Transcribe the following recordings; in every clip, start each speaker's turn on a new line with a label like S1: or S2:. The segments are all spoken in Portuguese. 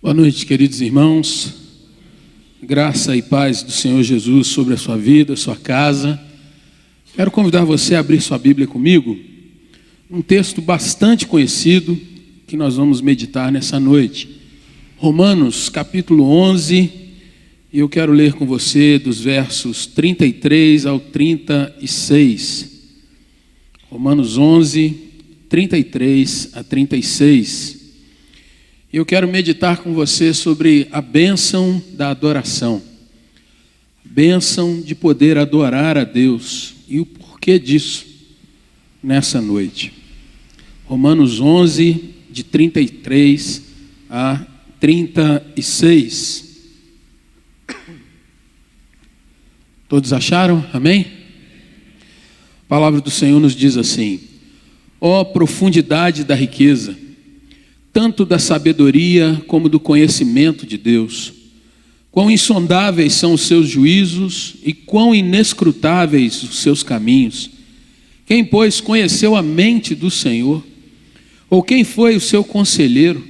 S1: Boa noite, queridos irmãos. Graça e paz do Senhor Jesus sobre a sua vida, sua casa. Quero convidar você a abrir sua Bíblia comigo. Um texto bastante conhecido que nós vamos meditar nessa noite. Romanos, capítulo 11. E eu quero ler com você dos versos 33 ao 36. Romanos 11, 33 a 36. E eu quero meditar com você sobre a bênção da adoração. A bênção de poder adorar a Deus e o porquê disso nessa noite. Romanos 11, de 33 a 36. Todos acharam? Amém? A palavra do Senhor nos diz assim: ó profundidade da riqueza, tanto da sabedoria como do conhecimento de Deus. Quão insondáveis são os seus juízos e quão inescrutáveis os seus caminhos. Quem, pois, conheceu a mente do Senhor? Ou quem foi o seu conselheiro?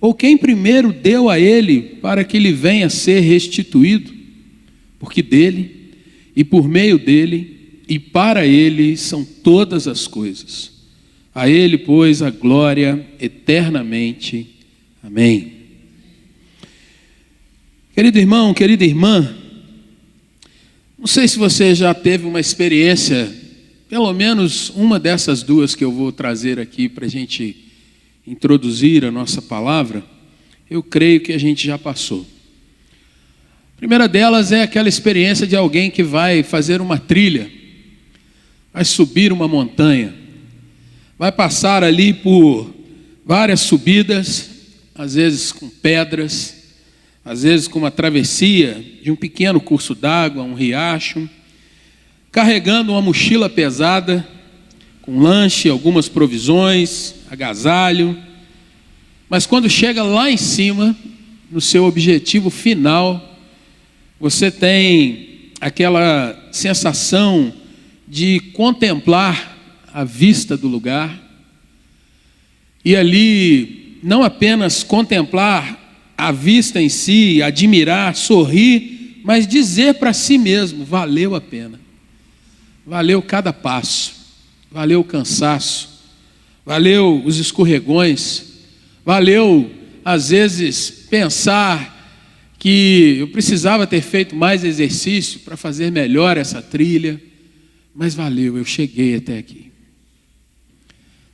S1: Ou quem primeiro deu a ele para que lhe venha a ser restituído? Porque dele, e por meio dele, e para ele são todas as coisas. A ele, pois, a glória eternamente. Amém. Querido irmão, querida irmã, não sei se você já teve uma experiência, pelo menos uma dessas duas que eu vou trazer aqui para a gente introduzir a nossa palavra, eu creio que a gente já passou. A primeira delas é aquela experiência de alguém que vai fazer uma trilha, vai subir uma montanha, vai passar ali por várias subidas, às vezes com pedras, às vezes com uma travessia de um pequeno curso d'água, um riacho, carregando uma mochila pesada, com lanche, algumas provisões, agasalho. Mas quando chega lá em cima, no seu objetivo final, você tem aquela sensação de contemplar a vista do lugar, e ali não apenas contemplar a vista em si, admirar, sorrir, mas dizer para si mesmo: valeu a pena, valeu cada passo, valeu o cansaço, valeu os escorregões, valeu às vezes pensar que eu precisava ter feito mais exercício para fazer melhor essa trilha, mas valeu, eu cheguei até aqui.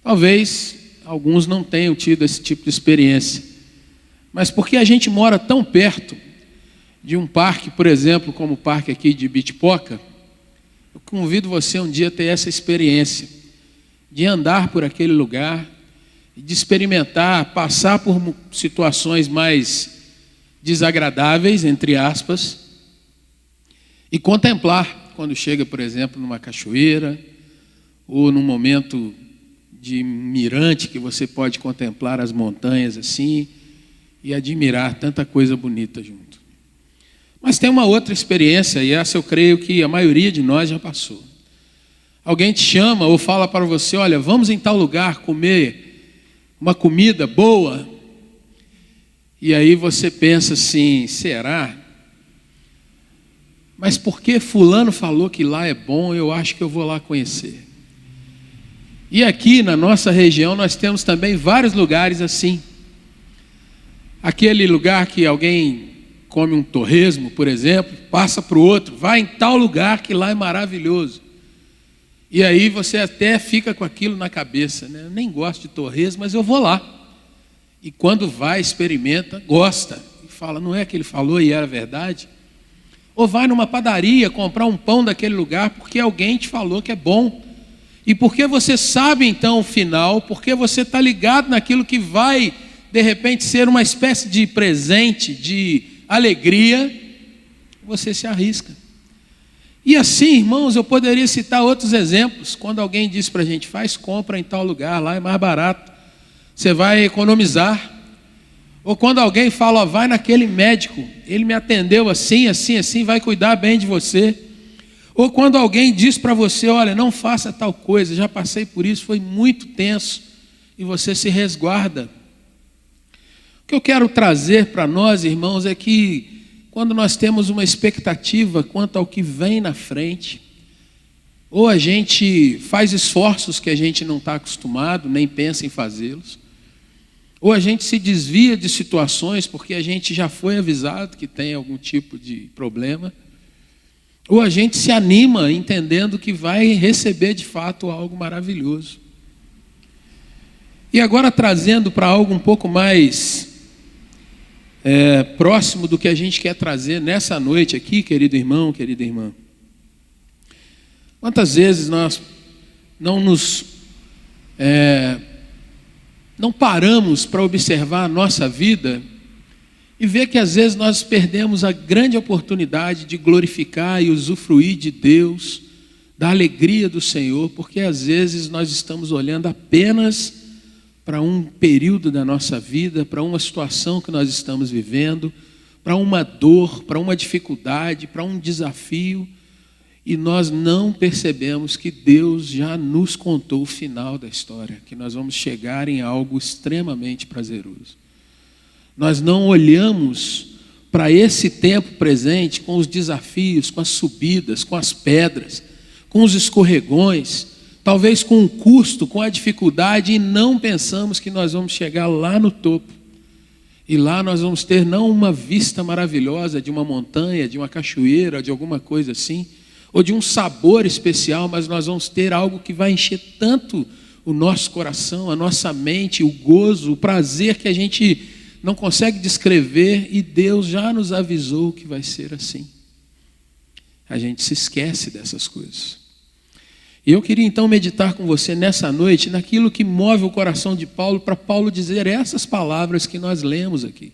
S1: Talvez alguns não tenham tido esse tipo de experiência, mas porque a gente mora tão perto de um parque, por exemplo, como o parque aqui de Ibitipoca, eu convido você um dia a ter essa experiência, de andar por aquele lugar, de experimentar, passar por situações mais desagradáveis, entre aspas, e contemplar quando chega, por exemplo, numa cachoeira, ou num momento de mirante que você pode contemplar as montanhas assim e admirar tanta coisa bonita junto. Mas tem uma outra experiência, e essa eu creio que a maioria de nós já passou. Alguém te chama ou fala para você: olha, vamos em tal lugar comer uma comida boa. E aí você pensa assim: será? Mas porque fulano falou que lá é bom, eu acho que eu vou lá conhecer. E aqui na nossa região nós temos também vários lugares assim. Aquele lugar que alguém come um torresmo, por exemplo, passa para o outro, vai em tal lugar que lá é maravilhoso. E aí você até fica com aquilo na cabeça, né? Eu nem gosto de torresmo, mas eu vou lá. E quando vai, experimenta, gosta. E fala: não é que ele falou e era verdade? Ou vai numa padaria comprar um pão daquele lugar porque alguém te falou que é bom. E porque você sabe então o final, porque você está ligado naquilo que vai, de repente, ser uma espécie de presente, de alegria, você se arrisca. E assim, irmãos, eu poderia citar outros exemplos. Quando alguém diz para a gente: faz compra em tal lugar, lá é mais barato, você vai economizar. Ou quando alguém fala: ó, vai naquele médico, ele me atendeu assim, assim, assim, vai cuidar bem de você. Ou quando alguém diz para você: olha, não faça tal coisa, já passei por isso, foi muito tenso, e você se resguarda. O que eu quero trazer para nós, irmãos, é que quando nós temos uma expectativa quanto ao que vem na frente, ou a gente faz esforços que a gente não está acostumado, nem pensa em fazê-los, ou a gente se desvia de situações porque a gente já foi avisado que tem algum tipo de problema, ou a gente se anima entendendo que vai receber de fato algo maravilhoso. E agora trazendo para algo um pouco mais próximo do que a gente quer trazer nessa noite aqui, querido irmão, querida irmã. Quantas vezes nós não paramos para observar a nossa vida e ver que às vezes nós perdemos a grande oportunidade de glorificar e usufruir de Deus, da alegria do Senhor, porque às vezes nós estamos olhando apenas para um período da nossa vida, para uma situação que nós estamos vivendo, para uma dor, para uma dificuldade, para um desafio, e nós não percebemos que Deus já nos contou o final da história, que nós vamos chegar em algo extremamente prazeroso. Nós não olhamos para esse tempo presente com os desafios, com as subidas, com as pedras, com os escorregões, talvez com o custo, com a dificuldade, e não pensamos que nós vamos chegar lá no topo. E lá nós vamos ter não uma vista maravilhosa de uma montanha, de uma cachoeira, de alguma coisa assim, ou de um sabor especial, mas nós vamos ter algo que vai encher tanto o nosso coração, a nossa mente, o gozo, o prazer que a gente não consegue descrever, e Deus já nos avisou que vai ser assim. A gente se esquece dessas coisas. E eu queria então meditar com você nessa noite naquilo que move o coração de Paulo, para Paulo dizer essas palavras que nós lemos aqui.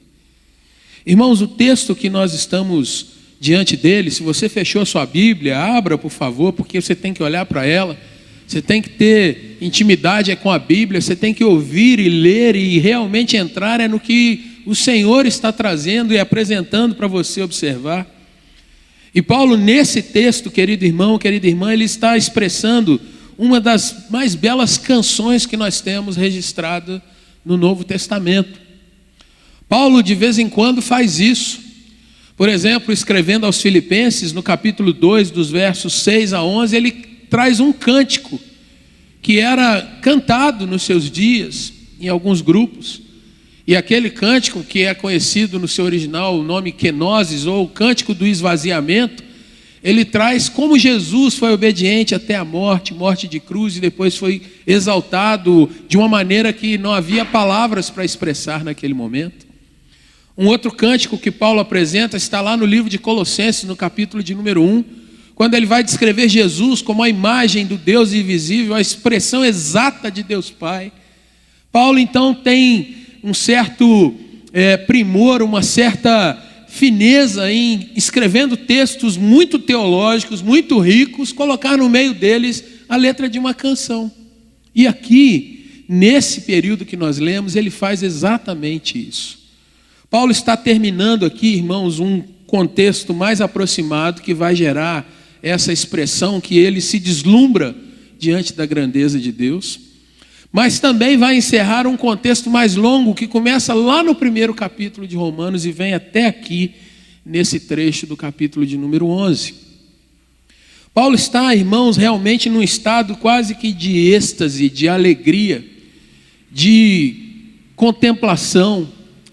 S1: Irmãos, o texto que nós estamos diante dele, se você fechou a sua Bíblia, abra por favor, porque você tem que olhar para ela, você tem que ter intimidade com a Bíblia, você tem que ouvir e ler e realmente entrar no que o Senhor está trazendo e apresentando para você observar. E Paulo, nesse texto, querido irmão, querida irmã, ele está expressando uma das mais belas canções que nós temos registrada no Novo Testamento. Paulo, de vez em quando, faz isso. Por exemplo, escrevendo aos Filipenses, no capítulo 2, dos versos 6 a 11, ele traz um cântico que era cantado nos seus dias, em alguns grupos. E aquele cântico, que é conhecido no seu original, o nome Kenosis, ou o cântico do esvaziamento, ele traz como Jesus foi obediente até a morte, morte de cruz, e depois foi exaltado de uma maneira que não havia palavras para expressar naquele momento. Um outro cântico que Paulo apresenta está lá no livro de Colossenses, no capítulo de número 1, quando ele vai descrever Jesus como a imagem do Deus invisível, a expressão exata de Deus Pai. Paulo então tem um certo primor, uma certa fineza em escrevendo textos muito teológicos, muito ricos, colocar no meio deles a letra de uma canção. E aqui, nesse período que nós lemos, ele faz exatamente isso. Paulo está terminando aqui, irmãos, um contexto mais aproximado que vai gerar essa expressão que ele se deslumbra diante da grandeza de Deus. Mas também vai encerrar um contexto mais longo que começa lá no primeiro capítulo de Romanos e vem até aqui, nesse trecho do capítulo de número 11. Paulo está, irmãos, realmente num estado quase que de êxtase, de alegria, de contemplação,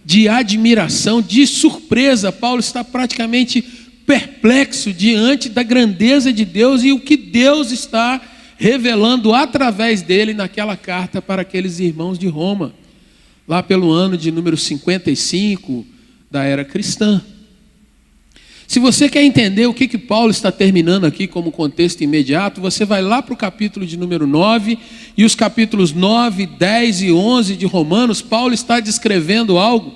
S1: de admiração, de surpresa. Paulo está praticamente perplexo diante da grandeza de Deus e o que Deus está revelando através dele naquela carta para aqueles irmãos de Roma, lá pelo ano de número 55 da era cristã. Se você quer entender o que Paulo está terminando aqui como contexto imediato, você vai lá para o capítulo de número 9, e os capítulos 9, 10 e 11 de Romanos, Paulo está descrevendo algo,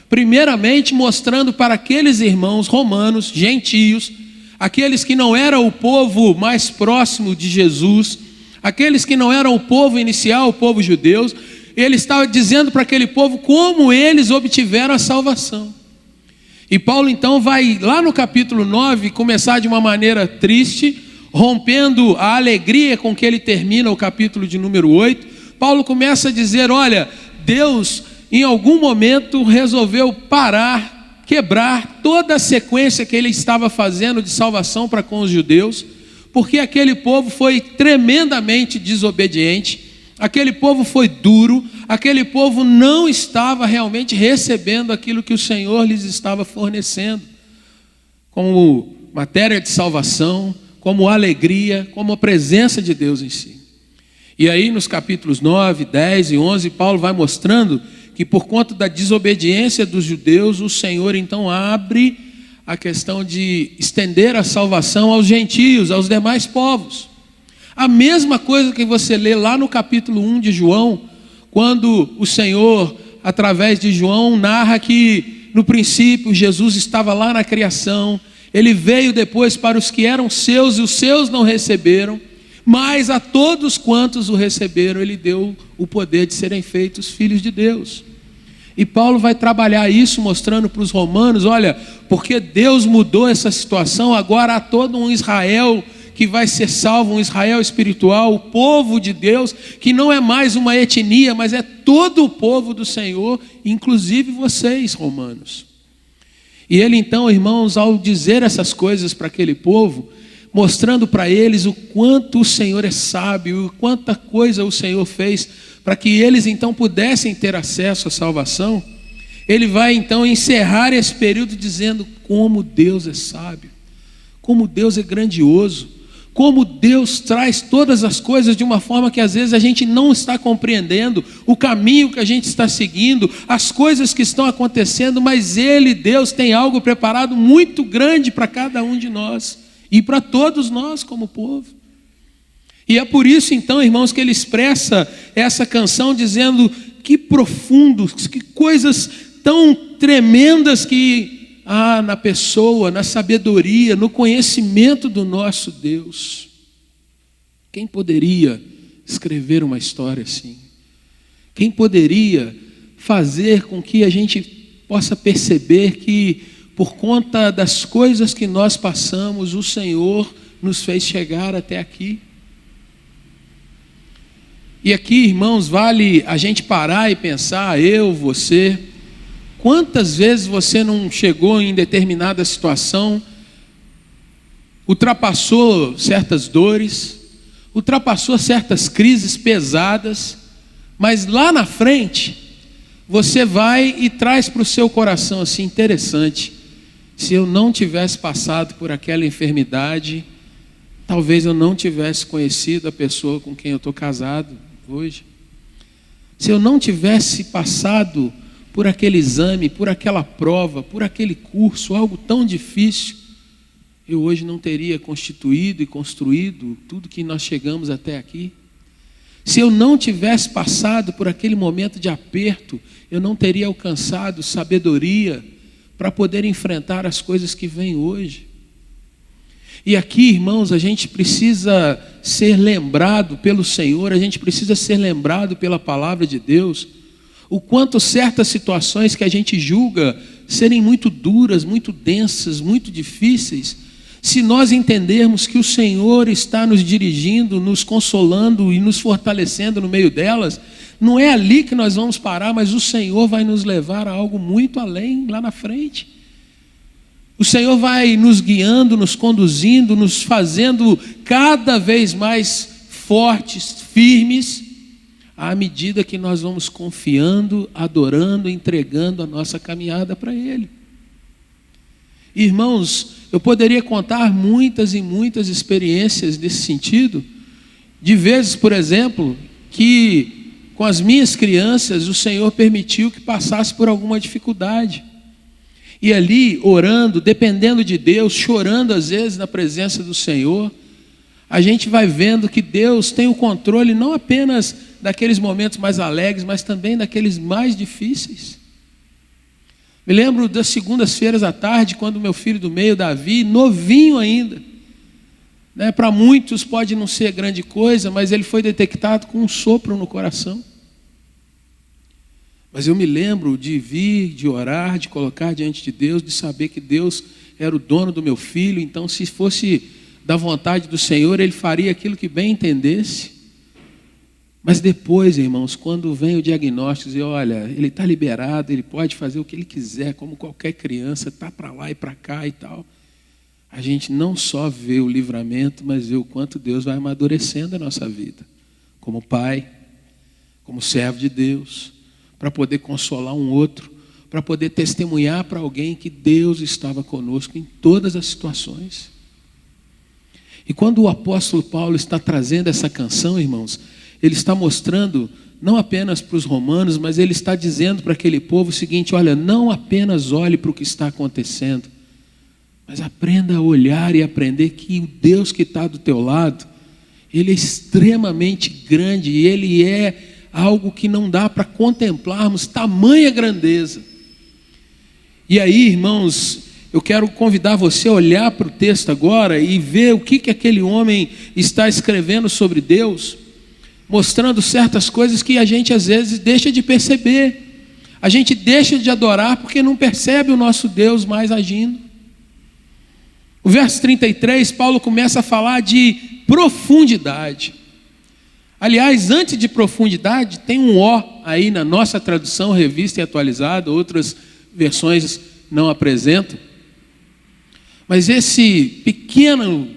S1: primeiramente mostrando para aqueles irmãos romanos, gentios, aqueles que não eram o povo mais próximo de Jesus, aqueles que não eram o povo inicial, o povo judeu, ele estava dizendo para aquele povo como eles obtiveram a salvação. E Paulo então vai lá no capítulo 9 começar de uma maneira triste, rompendo a alegria com que ele termina o capítulo de número 8. Paulo começa a dizer, olha, Deus em algum momento, resolveu parar, quebrar toda a sequência que ele estava fazendo de salvação para com os judeus, porque aquele povo foi tremendamente desobediente, aquele povo foi duro, aquele povo não estava realmente recebendo aquilo que o Senhor lhes estava fornecendo, como matéria de salvação, como alegria, como a presença de Deus em si. E aí nos capítulos 9, 10 e 11, Paulo vai mostrando que por conta da desobediência dos judeus, o Senhor então abre a questão de estender a salvação aos gentios, aos demais povos. A mesma coisa que você lê lá no capítulo 1 de João, quando o Senhor, através de João, narra que no princípio Jesus estava lá na criação, ele veio depois para os que eram seus e os seus não receberam, mas a todos quantos o receberam, ele deu o poder de serem feitos filhos de Deus. E Paulo vai trabalhar isso, mostrando para os romanos, olha, porque Deus mudou essa situação, agora há todo um Israel que vai ser salvo, um Israel espiritual, o povo de Deus, que não é mais uma etnia, mas é todo o povo do Senhor, inclusive vocês, romanos. E ele então, irmãos, ao dizer essas coisas para aquele povo, mostrando para eles o quanto o Senhor é sábio, o quanta coisa o Senhor fez para que eles então pudessem ter acesso à salvação, ele vai então encerrar esse período dizendo como Deus é sábio, como Deus é grandioso, como Deus traz todas as coisas de uma forma que às vezes a gente não está compreendendo, o caminho que a gente está seguindo, as coisas que estão acontecendo, mas Ele, Deus, tem algo preparado muito grande para cada um de nós e para todos nós como povo. E é por isso então, irmãos, que ele expressa essa canção dizendo que profundo, que coisas tão tremendas que há na pessoa, na sabedoria, no conhecimento do nosso Deus. Quem poderia escrever uma história assim? Quem poderia fazer com que a gente possa perceber que por conta das coisas que nós passamos, o Senhor nos fez chegar até aqui? E aqui, irmãos, vale a gente parar e pensar, eu, você, quantas vezes você não chegou em determinada situação, ultrapassou certas dores, ultrapassou certas crises pesadas, mas lá na frente, você vai e traz para o seu coração assim, interessante, se eu não tivesse passado por aquela enfermidade, talvez eu não tivesse conhecido a pessoa com quem eu estou casado hoje. Se eu não tivesse passado por aquele exame, por aquela prova, por aquele curso, algo tão difícil, eu hoje não teria constituído e construído tudo que nós chegamos até aqui. Se eu não tivesse passado por aquele momento de aperto, eu não teria alcançado sabedoria para poder enfrentar as coisas que vêm hoje. E aqui, irmãos, a gente precisa ser lembrado pelo Senhor, a gente precisa ser lembrado pela palavra de Deus, o quanto certas situações que a gente julga serem muito duras, muito densas, muito difíceis, se nós entendermos que o Senhor está nos dirigindo, nos consolando e nos fortalecendo no meio delas, não é ali que nós vamos parar, mas o Senhor vai nos levar a algo muito além, lá na frente. O Senhor vai nos guiando, nos conduzindo, nos fazendo cada vez mais fortes, firmes, à medida que nós vamos confiando, adorando, entregando a nossa caminhada para Ele. Irmãos, eu poderia contar muitas e muitas experiências nesse sentido, de vezes, por exemplo, que com as minhas crianças o Senhor permitiu que passasse por alguma dificuldade. E ali, orando, dependendo de Deus, chorando às vezes na presença do Senhor, a gente vai vendo que Deus tem o controle não apenas daqueles momentos mais alegres, mas também daqueles mais difíceis. Me lembro das segundas-feiras à tarde, quando meu filho do meio, Davi, novinho ainda, né, para muitos pode não ser grande coisa, mas ele foi detectado com um sopro no coração. Mas eu me lembro de vir, de orar, de colocar diante de Deus, de saber que Deus era o dono do meu filho, então se fosse da vontade do Senhor, Ele faria aquilo que bem entendesse. Mas depois, irmãos, quando vem o diagnóstico e olha, ele está liberado, ele pode fazer o que ele quiser, como qualquer criança, está para lá e para cá e tal. A gente não só vê o livramento, mas vê o quanto Deus vai amadurecendo a nossa vida. Como pai, como servo de Deus, para poder consolar um outro, para poder testemunhar para alguém que Deus estava conosco em todas as situações. E quando o apóstolo Paulo está trazendo essa canção, irmãos, ele está mostrando, não apenas para os romanos, mas ele está dizendo para aquele povo o seguinte: olha, não apenas olhe para o que está acontecendo, mas aprenda a olhar e aprender que o Deus que está do teu lado, Ele é extremamente grande, e Ele é algo que não dá para contemplarmos, tamanha grandeza. E aí, irmãos, eu quero convidar você a olhar para o texto agora e ver o que aquele homem está escrevendo sobre Deus, mostrando certas coisas que a gente às vezes deixa de perceber. A gente deixa de adorar porque não percebe o nosso Deus mais agindo. O verso 33, Paulo começa a falar de profundidade. Aliás, antes de profundidade, tem um O aí na nossa tradução, revista e atualizada, outras versões não apresentam. Mas esse pequeno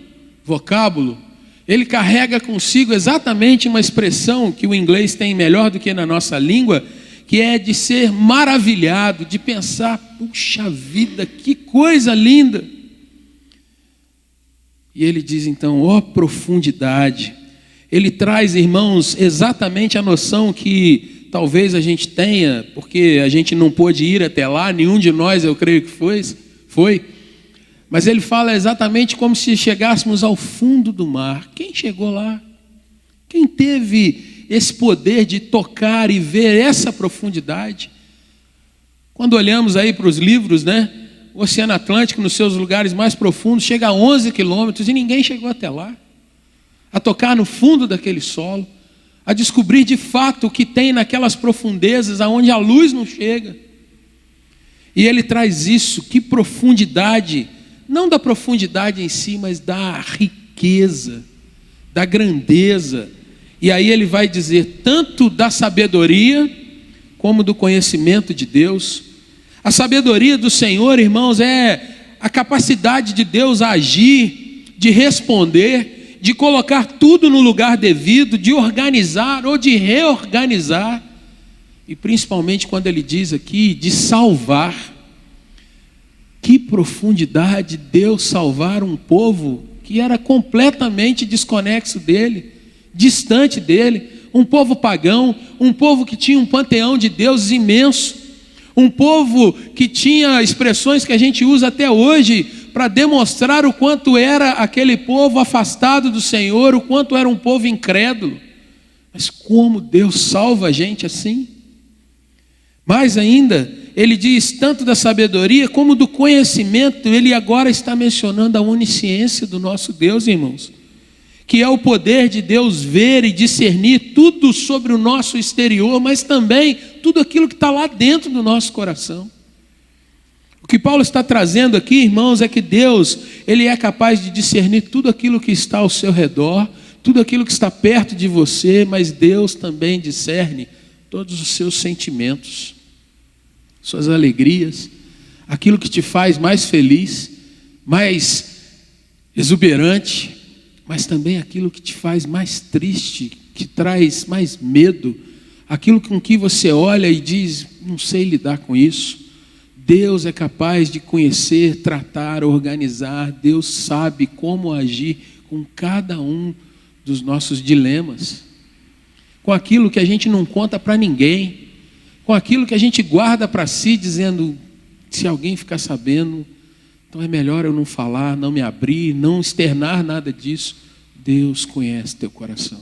S1: vocábulo, ele carrega consigo exatamente uma expressão que o inglês tem melhor do que na nossa língua, que é de ser maravilhado, de pensar, puxa vida, que coisa linda. E ele diz então, ó profundidade. Ele traz, irmãos, exatamente a noção que talvez a gente tenha, porque a gente não pôde ir até lá, nenhum de nós, eu creio que foi. Mas ele fala exatamente como se chegássemos ao fundo do mar. Quem chegou lá? Quem teve esse poder de tocar e ver essa profundidade? Quando olhamos aí para os livros, né? O Oceano Atlântico, nos seus lugares mais profundos, chega a 11 quilômetros e ninguém chegou até lá. A tocar no fundo daquele solo, a descobrir de fato o que tem naquelas profundezas aonde a luz não chega. E ele traz isso, que profundidade, não da profundidade em si, mas da riqueza, da grandeza. E aí ele vai dizer tanto da sabedoria como do conhecimento de Deus. A sabedoria do Senhor, irmãos, é a capacidade de Deus a agir, de responder, de colocar tudo no lugar devido, de organizar ou de reorganizar. E principalmente quando ele diz aqui de salvar. Que profundidade Deus salvar um povo que era completamente desconexo dele, distante dele, um povo pagão, um povo que tinha um panteão de deuses imenso, um povo que tinha expressões que a gente usa até hoje para demonstrar o quanto era aquele povo afastado do Senhor, o quanto era um povo incrédulo. Mas como Deus salva a gente assim? Mais ainda, ele diz tanto da sabedoria como do conhecimento. Ele agora está mencionando a onisciência do nosso Deus, irmãos, que é o poder de Deus ver e discernir tudo sobre o nosso exterior, mas também tudo aquilo que está lá dentro do nosso coração. O que Paulo está trazendo aqui, irmãos, é que Deus, Ele é capaz de discernir tudo aquilo que está ao seu redor, tudo aquilo que está perto de você, mas Deus também discerne todos os seus sentimentos, suas alegrias, aquilo que te faz mais feliz, mais exuberante, mas também aquilo que te faz mais triste, que traz mais medo, aquilo com que você olha e diz, não sei lidar com isso. Deus é capaz de conhecer, tratar, organizar. Deus sabe como agir com cada um dos nossos dilemas, com aquilo que a gente não conta para ninguém, com aquilo que a gente guarda para si, dizendo, se alguém ficar sabendo, então é melhor eu não falar, não me abrir, não externar nada disso. Deus conhece teu coração.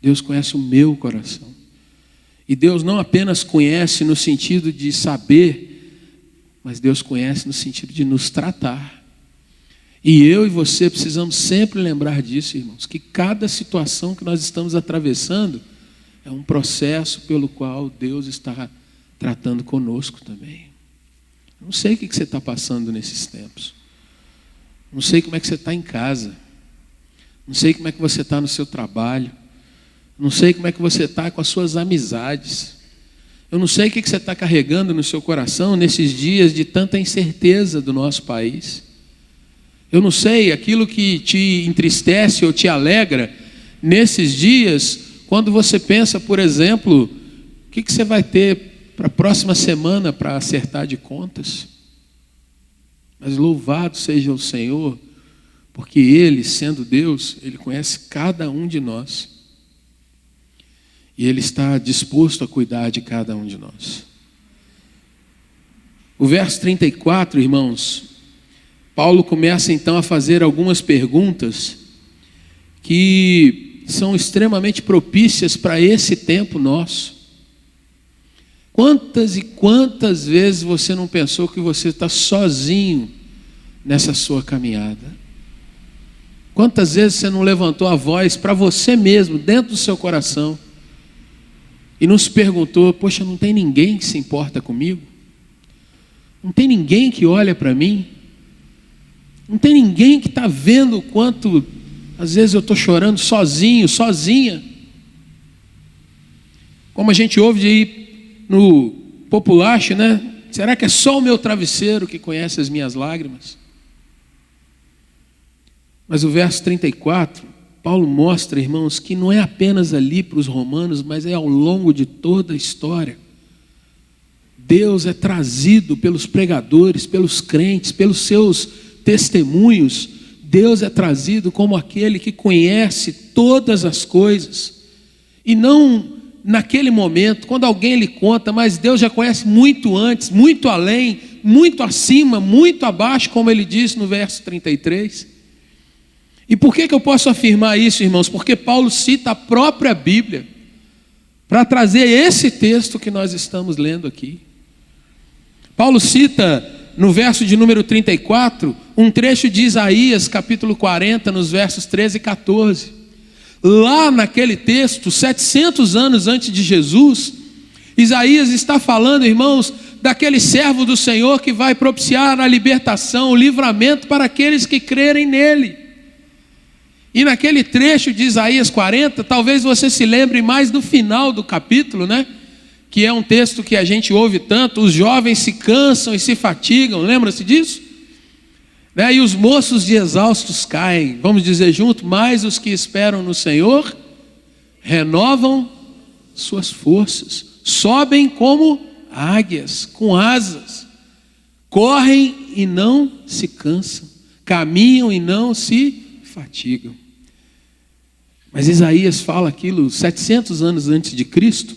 S1: Deus conhece o meu coração. E Deus não apenas conhece no sentido de saber, mas Deus conhece no sentido de nos tratar. E eu e você precisamos sempre lembrar disso, irmãos, que cada situação que nós estamos atravessando é um processo pelo qual Deus está tratando conosco também. Não sei o que você está passando nesses tempos. Não sei como é que você está em casa. Não sei como é que você está no seu trabalho. Não sei como é que você está com as suas amizades. Eu não sei o que você está carregando no seu coração nesses dias de tanta incerteza do nosso país. Eu não sei aquilo que te entristece ou te alegra nesses dias, quando você pensa, por exemplo, o que você vai ter para a próxima semana para acertar de contas. Mas louvado seja o Senhor, porque Ele, sendo Deus, Ele conhece cada um de nós. E Ele está disposto a cuidar de cada um de nós. O verso 34, irmãos, Paulo começa então a fazer algumas perguntas que são extremamente propícias para esse tempo nosso. Quantas e quantas vezes você não pensou que você está sozinho nessa sua caminhada? Quantas vezes você não levantou a voz para você mesmo, dentro do seu coração, e não se perguntou, poxa, não tem ninguém que se importa comigo? Não tem ninguém que olha para mim? Não tem ninguém que está vendo o quanto, às vezes, eu estou chorando sozinho, sozinha? Como a gente ouve aí no populacho, né? Será que é só o meu travesseiro que conhece as minhas lágrimas? Mas o verso 34, Paulo mostra, irmãos, que não é apenas ali para os romanos, mas é ao longo de toda a história. Deus é trazido pelos pregadores, pelos crentes, pelos seus testemunhos. Deus é trazido como aquele que conhece todas as coisas. E não naquele momento, quando alguém lhe conta, mas Deus já conhece muito antes, muito além, muito acima, muito abaixo, como ele diz no verso 33. E por que eu posso afirmar isso, irmãos? Porque Paulo cita a própria Bíblia para trazer esse texto que nós estamos lendo aqui. Paulo cita no verso de número 34, um trecho de Isaías, capítulo 40, nos versos 13 e 14. Lá naquele texto, 700 anos antes de Jesus, Isaías está falando, irmãos, daquele servo do Senhor que vai propiciar a libertação, o livramento para aqueles que crerem nele. E naquele trecho de Isaías 40, talvez você se lembre mais do final do capítulo, né? Que é um texto que a gente ouve tanto, os jovens se cansam e se fatigam, lembra-se disso? Né? E os moços de exaustos caem, vamos dizer junto, mas os que esperam no Senhor renovam suas forças, sobem como águias, com asas, correm e não se cansam, caminham e não se fatigam. Mas Isaías fala aquilo 700 anos antes de Cristo,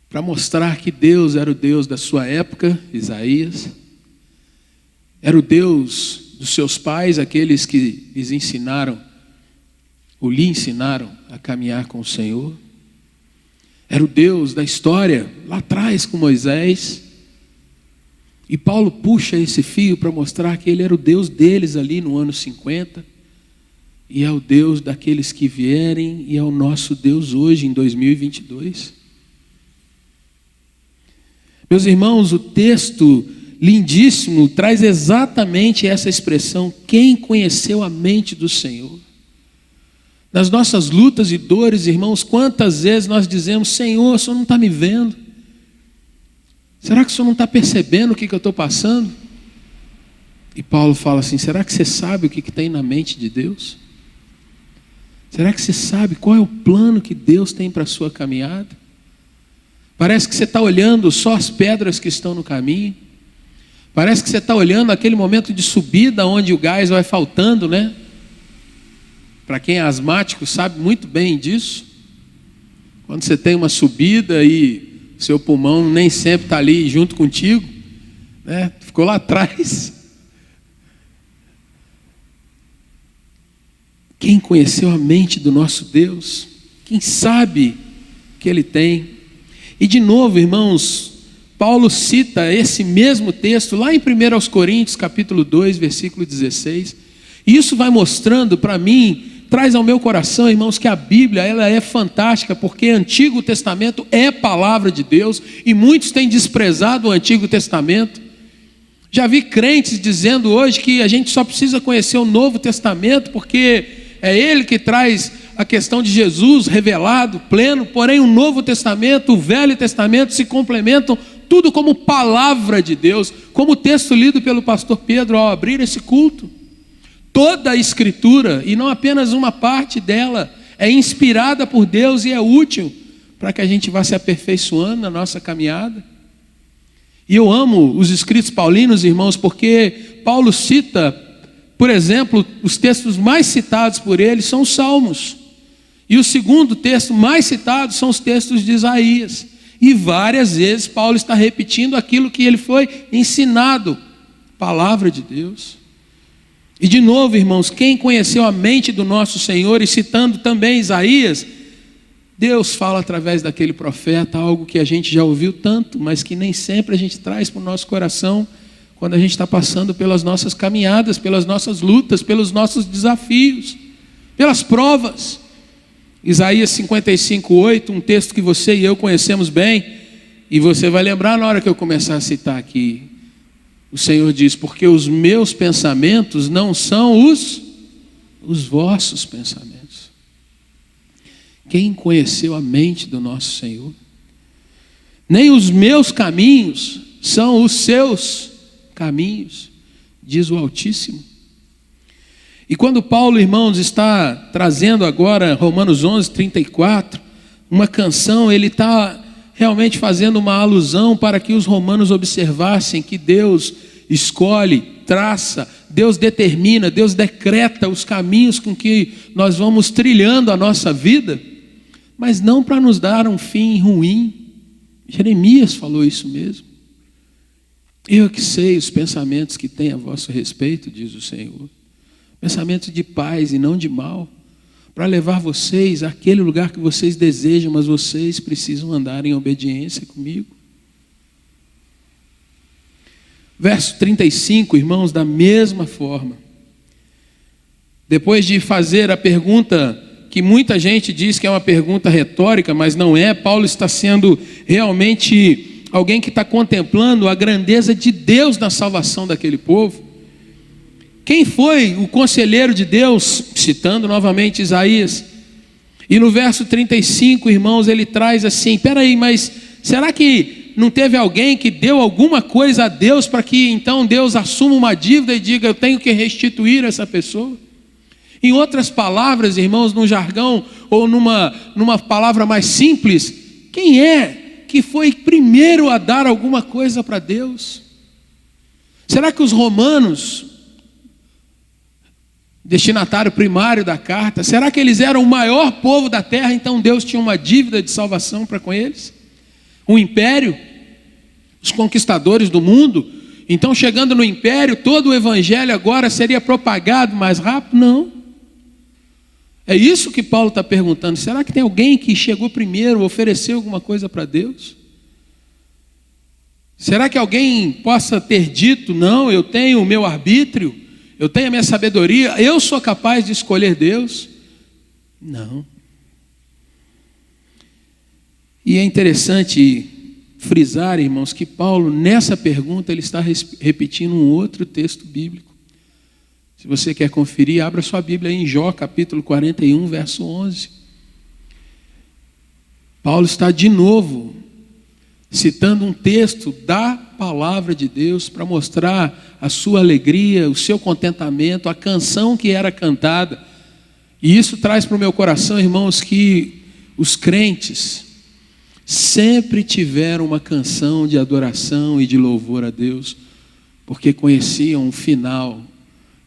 S1: para mostrar que Deus era o Deus da sua época. Isaías era o Deus dos seus pais, aqueles que lhes ensinaram, ou lhe ensinaram a caminhar com o Senhor. Era o Deus da história, lá atrás com Moisés. E Paulo puxa esse fio para mostrar que ele era o Deus deles ali no ano 50. E é o Deus daqueles que vierem, e é o nosso Deus hoje em 2022. Meus irmãos, o texto lindíssimo traz exatamente essa expressão: quem conheceu a mente do Senhor? Nas nossas lutas e dores, irmãos, quantas vezes nós dizemos: Senhor, o Senhor não está me vendo? Será que o Senhor não está percebendo o que eu estou passando? E Paulo fala assim: será que você sabe o que tem na mente de Deus? Será que você sabe qual é o plano que Deus tem para a sua caminhada? Parece que você está olhando só as pedras que estão no caminho. Parece que você está olhando aquele momento de subida onde o gás vai faltando, né? Para quem é asmático sabe muito bem disso. Quando você tem uma subida e seu pulmão nem sempre está ali junto contigo, né? Ficou lá atrás. Quem conheceu a mente do nosso Deus? Quem sabe que Ele tem? E de novo, irmãos, Paulo cita esse mesmo texto lá em 1 Coríntios, capítulo 2, versículo 16. E isso vai mostrando para mim, traz ao meu coração, irmãos, que a Bíblia ela é fantástica, porque o Antigo Testamento é palavra de Deus, e muitos têm desprezado o Antigo Testamento. Já vi crentes dizendo hoje que a gente só precisa conhecer o Novo Testamento, porque É Ele que traz a questão de Jesus revelado, pleno, porém o Novo Testamento, o Velho Testamento se complementam, tudo como palavra de Deus, como o texto lido pelo pastor Pedro ao abrir esse culto. Toda a Escritura, e não apenas uma parte dela, é inspirada por Deus e é útil para que a gente vá se aperfeiçoando na nossa caminhada. E eu amo os escritos paulinos, irmãos, porque Paulo cita, por exemplo, os textos mais citados por ele são os Salmos. E o segundo texto mais citado são os textos de Isaías. E várias vezes Paulo está repetindo aquilo que ele foi ensinado, palavra de Deus. E de novo, irmãos, quem conheceu a mente do nosso Senhor, e citando também Isaías, Deus fala através daquele profeta algo que a gente já ouviu tanto, mas que nem sempre a gente traz para o nosso coração quando a gente está passando pelas nossas caminhadas, pelas nossas lutas, pelos nossos desafios, pelas provas. Isaías 55:8, um texto que você e eu conhecemos bem, e você vai lembrar na hora que eu começar a citar aqui. O Senhor diz: porque os meus pensamentos não são os vossos pensamentos. Quem conheceu a mente do nosso Senhor? Nem os meus caminhos são os seus caminhos, diz o Altíssimo. E quando Paulo, irmãos, está trazendo agora Romanos 11:34, uma canção, ele está realmente fazendo uma alusão para que os romanos observassem que Deus escolhe, traça, Deus determina, Deus decreta os caminhos com que nós vamos trilhando a nossa vida, mas não para nos dar um fim ruim. Jeremias falou isso mesmo. Eu que sei os pensamentos que tenho a vosso respeito, diz o Senhor, pensamentos de paz e não de mal, para levar vocês àquele lugar que vocês desejam, mas vocês precisam andar em obediência comigo. Verso 35, irmãos, da mesma forma, depois de fazer a pergunta que muita gente diz que é uma pergunta retórica, mas não é, Paulo está sendo realmente alguém que está contemplando a grandeza de Deus na salvação daquele povo. Quem foi o conselheiro de Deus? Citando novamente Isaías. E no verso 35, irmãos, ele traz assim: peraí, mas será que não teve alguém que deu alguma coisa a Deus para que então Deus assuma uma dívida e diga: eu tenho que restituir essa pessoa? Em outras palavras, irmãos, num jargão ou numa palavra mais simples, quem é que foi primeiro a dar alguma coisa para Deus? Será que os romanos, destinatário primário da carta, será que eles eram o maior povo da terra, então Deus tinha uma dívida de salvação para com eles? Um império, os conquistadores do mundo, então chegando no império, todo o evangelho agora seria propagado mais rápido? Não. É isso que Paulo está perguntando. Será que tem alguém que chegou primeiro, ofereceu alguma coisa para Deus? Será que alguém possa ter dito: não, eu tenho o meu arbítrio, eu tenho a minha sabedoria, eu sou capaz de escolher Deus? Não. E é interessante frisar, irmãos, que Paulo, nessa pergunta, ele está repetindo um outro texto bíblico. Se você quer conferir, abra sua Bíblia aí em Jó, capítulo 41, verso 11. Paulo está de novo citando um texto da palavra de Deus para mostrar a sua alegria, o seu contentamento, a canção que era cantada. E isso traz para o meu coração, irmãos, que os crentes sempre tiveram uma canção de adoração e de louvor a Deus, porque conheciam o final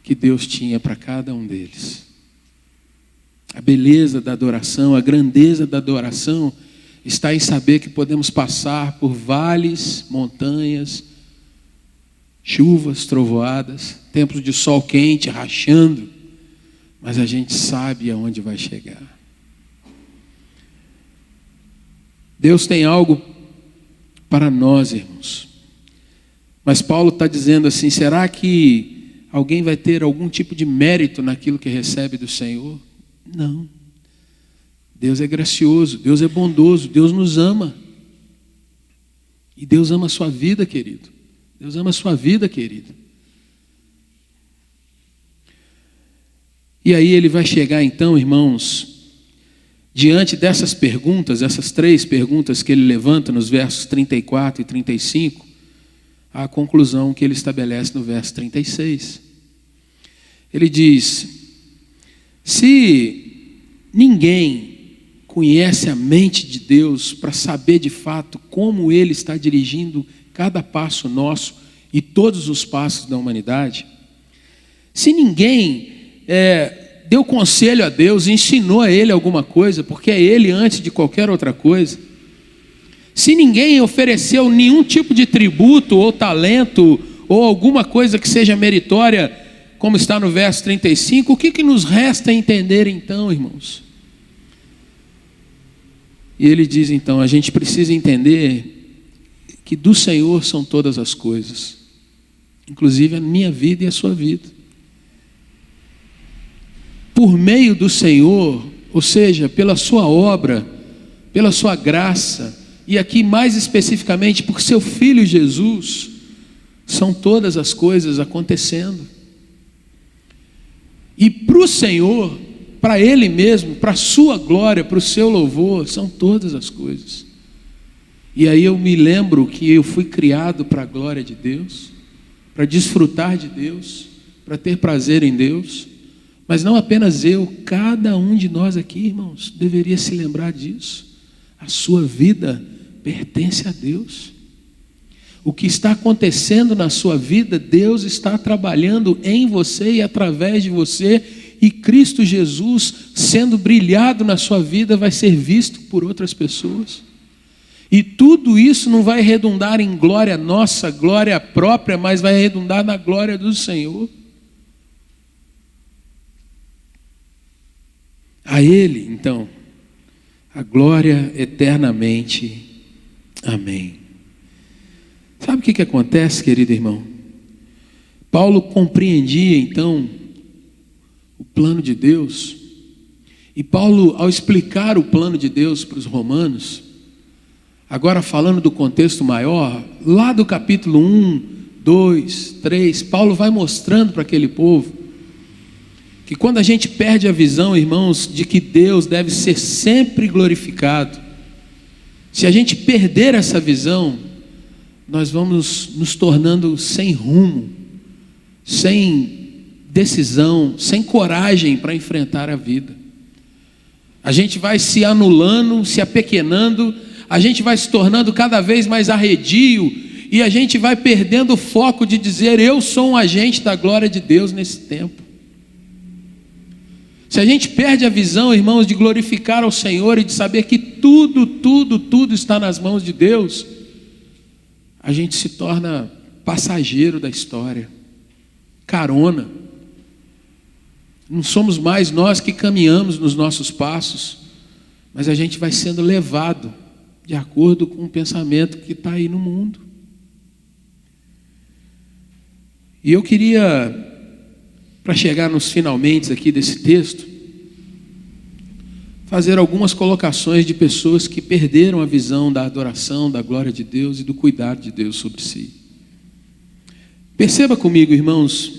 S1: que Deus tinha para cada um deles. A beleza da adoração, a grandeza da adoração está em saber que podemos passar por vales, montanhas, chuvas, trovoadas, tempos de sol quente, rachando, mas a gente sabe aonde vai chegar. Deus tem algo para nós, irmãos. Mas Paulo está dizendo assim: será que alguém vai ter algum tipo de mérito naquilo que recebe do Senhor? Não. Deus é gracioso, Deus é bondoso, Deus nos ama. E Deus ama a sua vida, querido. Deus ama a sua vida, querido. E aí ele vai chegar então, irmãos, diante dessas perguntas, essas 3 perguntas que ele levanta nos versos 34 e 35, à conclusão que ele estabelece no verso 36. Ele diz: se ninguém conhece a mente de Deus para saber de fato como Ele está dirigindo cada passo nosso e todos os passos da humanidade, se ninguém deu conselho a Deus, ensinou a Ele alguma coisa, porque é Ele antes de qualquer outra coisa, se ninguém ofereceu nenhum tipo de tributo ou talento ou alguma coisa que seja meritória, como está no verso 35, o que nos resta entender então, irmãos? E ele diz então, a gente precisa entender que do Senhor são todas as coisas, inclusive a minha vida e a sua vida. Por meio do Senhor, ou seja, pela sua obra, pela sua graça, e aqui mais especificamente por seu Filho Jesus, são todas as coisas acontecendo. E para o Senhor, para Ele mesmo, para a sua glória, para o seu louvor, são todas as coisas. E aí eu me lembro que eu fui criado para a glória de Deus, para desfrutar de Deus, para ter prazer em Deus. Mas não apenas eu, cada um de nós aqui, irmãos, deveria se lembrar disso. A sua vida pertence a Deus. O que está acontecendo na sua vida, Deus está trabalhando em você e através de você, e Cristo Jesus, sendo brilhado na sua vida, vai ser visto por outras pessoas. E tudo isso não vai redundar em glória nossa, glória própria, mas vai redundar na glória do Senhor. A Ele, então, a glória eternamente. Amém. Sabe o que acontece, querido irmão? Paulo compreendia, então, o plano de Deus. E Paulo, ao explicar o plano de Deus para os romanos, agora falando do contexto maior, lá do capítulo 1, 2, 3, Paulo vai mostrando para aquele povo que quando a gente perde a visão, irmãos, de que Deus deve ser sempre glorificado, se a gente perder essa visão, nós vamos nos tornando sem rumo, sem decisão, sem coragem para enfrentar a vida. A gente vai se anulando, se apequenando, a gente vai se tornando cada vez mais arredio, e a gente vai perdendo o foco de dizer: eu sou um agente da glória de Deus nesse tempo. Se a gente perde a visão, irmãos, de glorificar ao Senhor e de saber que tudo está nas mãos de Deus, a gente se torna passageiro da história, carona. Não somos mais nós que caminhamos nos nossos passos, mas a gente vai sendo levado de acordo com o pensamento que está aí no mundo. E eu queria, para chegar nos finalmente aqui desse texto, fazer algumas colocações de pessoas que perderam a visão da adoração, da glória de Deus e do cuidado de Deus sobre si. Perceba comigo, irmãos,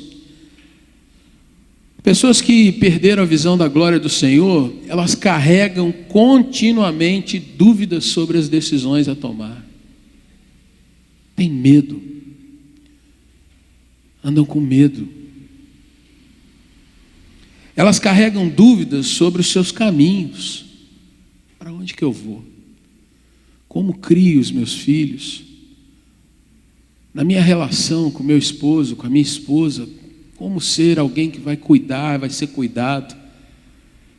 S1: pessoas que perderam a visão da glória do Senhor, elas carregam continuamente dúvidas sobre as decisões a tomar. Tem medo. Andam com medo. Elas carregam dúvidas sobre os seus caminhos. Para onde que eu vou? Como crio os meus filhos? Na minha relação com meu esposo, com a minha esposa, como ser alguém que vai cuidar, vai ser cuidado?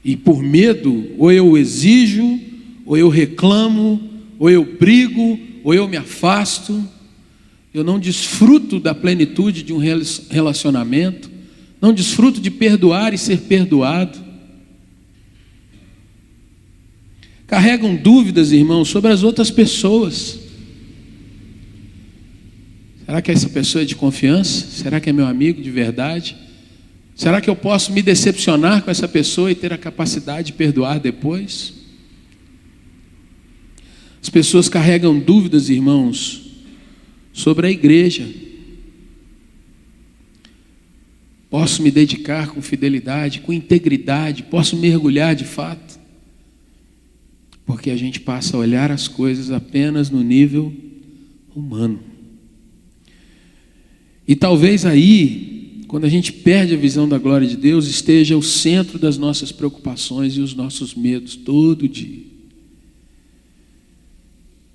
S1: E por medo, ou eu exijo, ou eu reclamo, ou eu brigo, ou eu me afasto. Eu não desfruto da plenitude de um relacionamento, não desfruto de perdoar e ser perdoado. Carregam dúvidas, irmãos, sobre as outras pessoas. Será que essa pessoa é de confiança? Será que é meu amigo de verdade? Será que eu posso me decepcionar com essa pessoa e ter a capacidade de perdoar depois? As pessoas carregam dúvidas, irmãos, sobre a igreja. posso me dedicar com fidelidade, com integridade, posso mergulhar de fato, porque a gente passa a olhar as coisas apenas no nível humano. E talvez aí, quando a gente perde a visão da glória de Deus, esteja o centro das nossas preocupações e os nossos medos todo dia.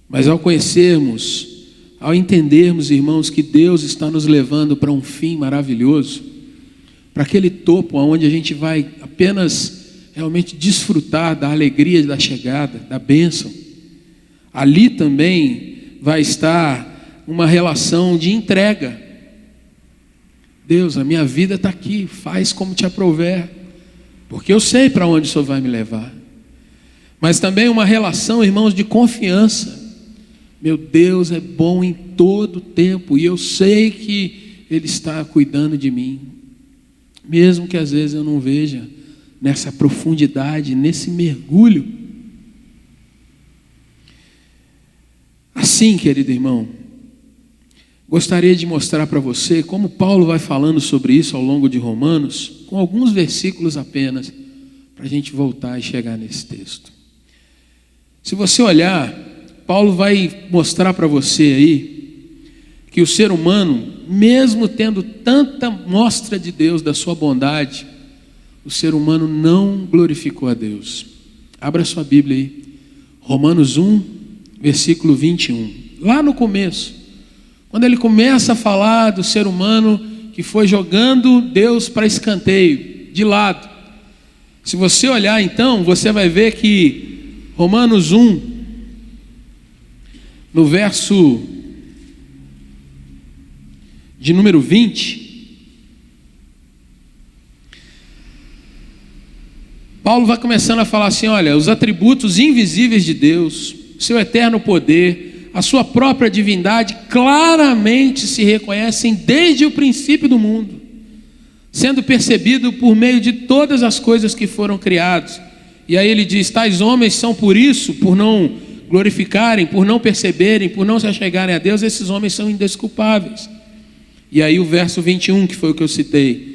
S1: Mas ao conhecermos, ao entendermos, irmãos, que Deus está nos levando para um fim maravilhoso, para aquele topo onde a gente vai apenas realmente desfrutar da alegria da chegada, da bênção, ali também vai estar uma relação de entrega. Deus, a minha vida está aqui, faz como te aprouver, porque eu sei para onde o Senhor vai me levar. Mas também uma relação, irmãos, de confiança. Meu Deus é bom em todo tempo, e eu sei que Ele está cuidando de mim, mesmo que às vezes eu não veja nessa profundidade, nesse mergulho. Assim, querido irmão, gostaria de mostrar para você como Paulo vai falando sobre isso ao longo de Romanos, com alguns versículos apenas, para a gente voltar e chegar nesse texto. Se você olhar, Paulo vai mostrar para você aí, que o ser humano, mesmo tendo tanta mostra de Deus, da sua bondade, o ser humano não glorificou a Deus. Abra sua Bíblia aí, Romanos 1, versículo 21. Lá no começo, quando ele começa a falar do ser humano que foi jogando Deus para escanteio, de lado. Se você olhar então, você vai ver que Romanos 1, no verso de número 20, Paulo vai começando a falar assim, olha, os atributos invisíveis de Deus, seu eterno poder, a sua própria divindade, claramente se reconhecem desde o princípio do mundo, sendo percebido por meio de todas as coisas que foram criadas. E aí ele diz, tais homens são por isso, por não glorificarem, por não perceberem, por não se achegarem a Deus, esses homens são indesculpáveis. E aí o verso 21, que foi o que eu citei.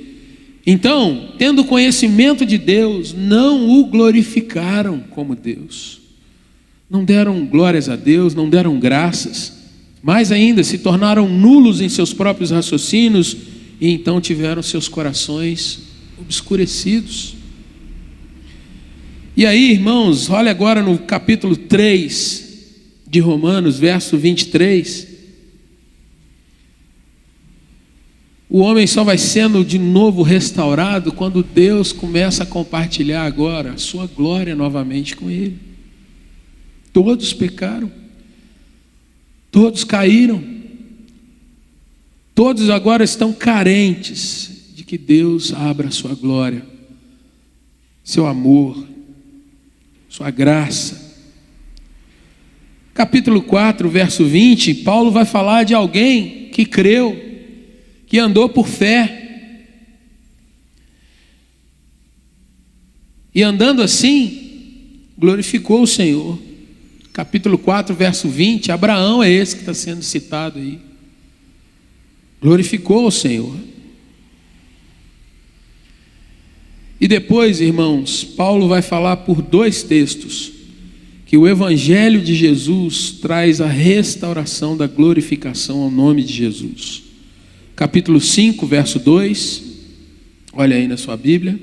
S1: Então, tendo conhecimento de Deus, não o glorificaram como Deus. Não deram glórias a Deus, não deram graças. Mais ainda, se tornaram nulos em seus próprios raciocínios e então tiveram seus corações obscurecidos. E aí, irmãos, olha agora no capítulo 3 de Romanos, verso 23. O homem só vai sendo de novo restaurado quando Deus começa a compartilhar agora a sua glória novamente com ele. Todos pecaram, todos caíram, todos agora estão carentes de que Deus abra a sua glória, seu amor, sua graça. Capítulo 4, verso 20, Paulo vai falar de alguém que creu, que andou por fé, e andando assim, glorificou o Senhor. Capítulo 4, verso 20, Abraão é esse que está sendo citado aí. Glorificou o Senhor. E depois, irmãos, Paulo vai falar por dois textos, que o Evangelho de Jesus traz a restauração da glorificação ao nome de Jesus. Capítulo 5, verso 2, olha aí na sua Bíblia.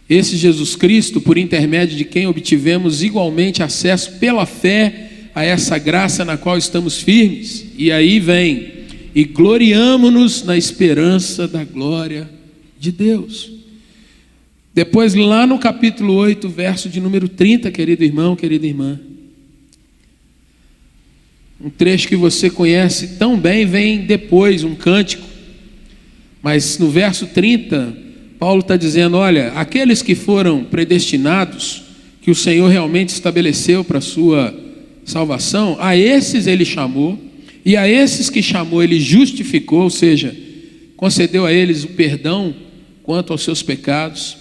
S1: Esse Jesus Cristo, por intermédio de quem obtivemos igualmente acesso pela fé a essa graça na qual estamos firmes. E aí vem, e gloriamo-nos na esperança da glória de Deus. Depois lá no capítulo 8, verso de número 30, querido irmão, querida irmã. Um trecho que você conhece tão bem, vem depois, um cântico. Mas no verso 30, Paulo está dizendo, olha, aqueles que foram predestinados, que o Senhor realmente estabeleceu para a sua salvação, a esses ele chamou, e a esses que chamou ele justificou, ou seja, concedeu a eles o perdão quanto aos seus pecados,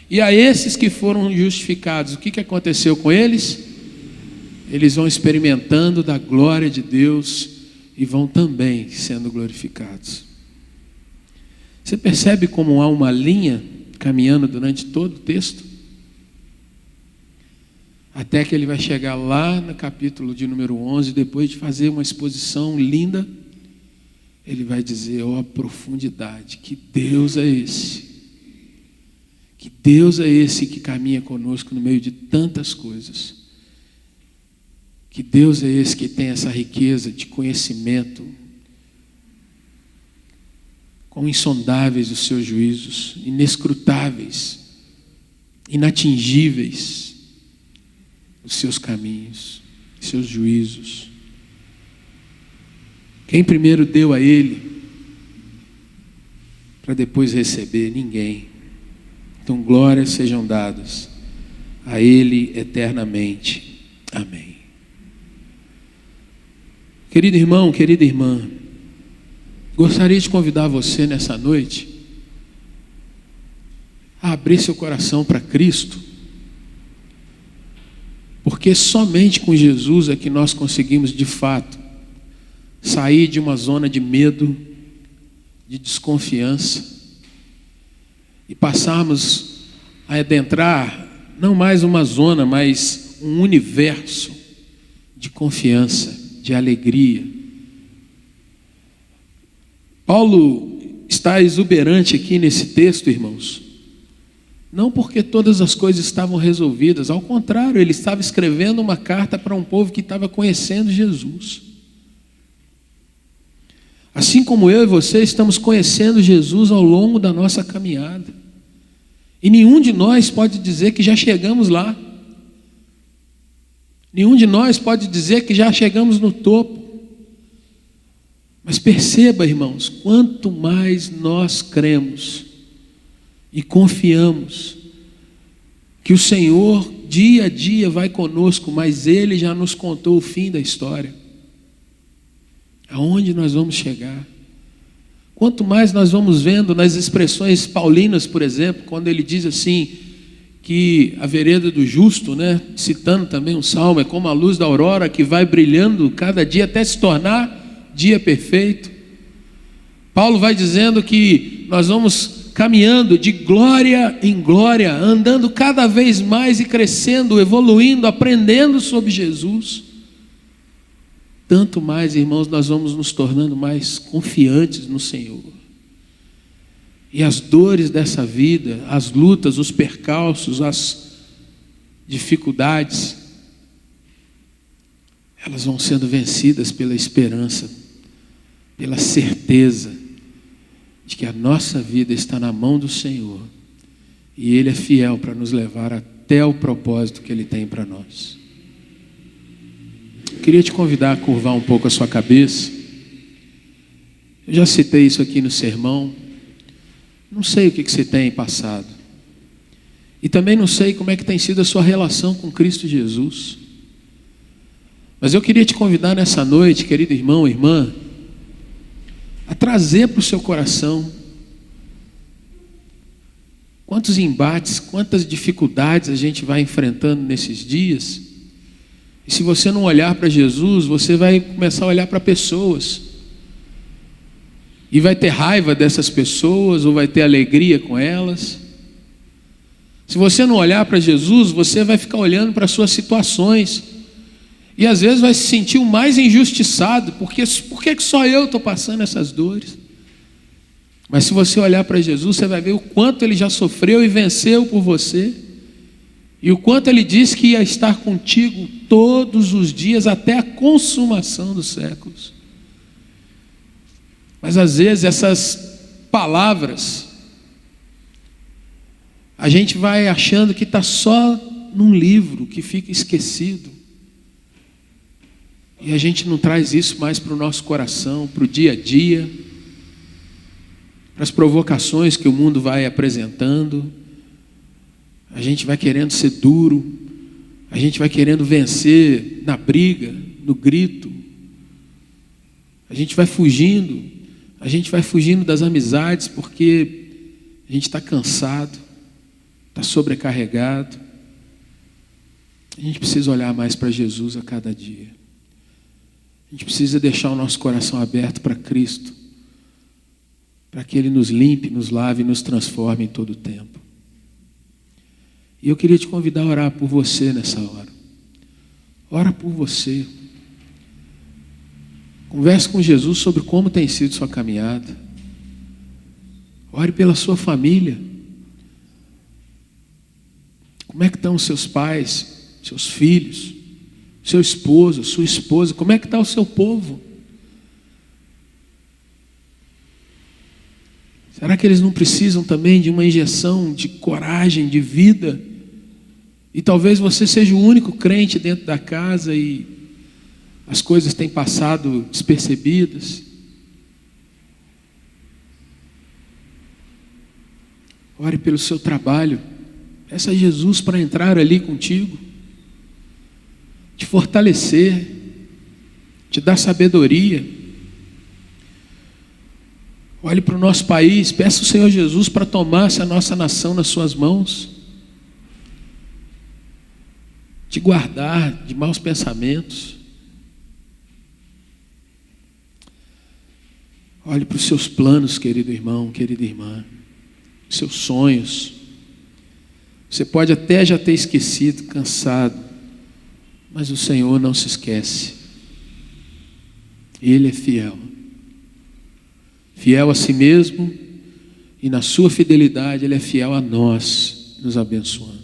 S1: e a esses que foram justificados, o que aconteceu com eles? Eles vão experimentando da glória de Deus e vão também sendo glorificados. Você percebe como há uma linha caminhando durante todo o texto? Até que ele vai chegar lá no capítulo de número 11, depois de fazer uma exposição linda, ele vai dizer: ó, profundidade, que Deus é esse? Que Deus é esse que caminha conosco no meio de tantas coisas? Que Deus é esse que tem essa riqueza de conhecimento? Quão insondáveis os seus juízos, inescrutáveis, inatingíveis os seus caminhos, seus juízos. Quem primeiro deu a ele para depois receber? Ninguém. Então glórias sejam dadas a ele eternamente. Amém. Querido irmão, querida irmã, gostaria de convidar você nessa noite a abrir seu coração para Cristo, porque somente com Jesus é que nós conseguimos de fato sair de uma zona de medo, de desconfiança e passarmos a adentrar não mais uma zona, mas um universo de confiança, de alegria. Paulo está exuberante aqui nesse texto, irmãos, não porque todas as coisas estavam resolvidas, ao contrário, ele estava escrevendo uma carta para um povo que estava conhecendo Jesus. Assim como eu e você estamos conhecendo Jesus ao longo da nossa caminhada. E nenhum de nós pode dizer que já chegamos lá. Nenhum de nós pode dizer que já chegamos no topo. Mas perceba, irmãos, quanto mais nós cremos e confiamos que o Senhor dia a dia vai conosco, mas Ele já nos contou o fim da história. Aonde nós vamos chegar? Quanto mais nós vamos vendo nas expressões paulinas, por exemplo, quando ele diz assim, que a vereda do justo, né, citando também um salmo, é como a luz da aurora que vai brilhando cada dia até se tornar dia perfeito. Paulo vai dizendo que nós vamos caminhando de glória em glória, andando cada vez mais e crescendo, evoluindo, aprendendo sobre Jesus. Tanto mais, irmãos, nós vamos nos tornando mais confiantes no Senhor. E as dores dessa vida, as lutas, os percalços, as dificuldades, elas vão sendo vencidas pela esperança, pela certeza de que a nossa vida está na mão do Senhor e Ele é fiel para nos levar até o propósito que Ele tem para nós. Eu queria te convidar a curvar um pouco a sua cabeça. Eu já citei isso aqui no sermão. Não sei o que você tem passado. E também não sei como é que tem sido a sua relação com Cristo Jesus. Mas eu queria te convidar nessa noite, querido irmão, irmã, a trazer para o seu coração quantos embates, quantas dificuldades a gente vai enfrentando nesses dias. E se você não olhar para Jesus, você vai começar a olhar para pessoas. E vai ter raiva dessas pessoas, ou vai ter alegria com elas. Se você não olhar para Jesus, você vai ficar olhando para as suas situações. E às vezes vai se sentir o mais injustiçado, porque por que só eu estou passando essas dores? Mas se você olhar para Jesus, você vai ver o quanto Ele já sofreu e venceu por você. E o quanto Ele disse que ia estar contigo todos os dias, até a consumação dos séculos. Mas às vezes essas palavras, a gente vai achando que está só num livro que fica esquecido. E a gente não traz isso mais para o nosso coração, para o dia a dia, para as provocações que o mundo vai apresentando. A gente vai querendo ser duro, a gente vai querendo vencer na briga, no grito. A gente vai fugindo das amizades porque a gente está cansado, está sobrecarregado. A gente precisa olhar mais para Jesus a cada dia. A gente precisa deixar o nosso coração aberto para Cristo, para que Ele nos limpe, nos lave e nos transforme em todo o tempo. E eu queria te convidar a orar por você nessa hora. Ora por você. Converse com Jesus sobre como tem sido sua caminhada. Ore pela sua família. Como é que estão os seus pais, seus filhos, seu esposo, sua esposa? Como é que está o seu povo? Será que eles não precisam também de uma injeção de coragem, de vida? E talvez você seja o único crente dentro da casa e as coisas têm passado despercebidas. Ore pelo seu trabalho. Peça a Jesus para entrar ali contigo, te fortalecer, te dar sabedoria. Olhe para o nosso país, peça ao Senhor Jesus para tomar essa nossa nação nas suas mãos, te guardar de maus pensamentos. Olhe para os seus planos, querido irmão, querida irmã, seus sonhos. Você pode até já ter esquecido, cansado, mas o Senhor não se esquece. Ele é fiel. Fiel a si mesmo, e na sua fidelidade Ele é fiel a nós, nos abençoando.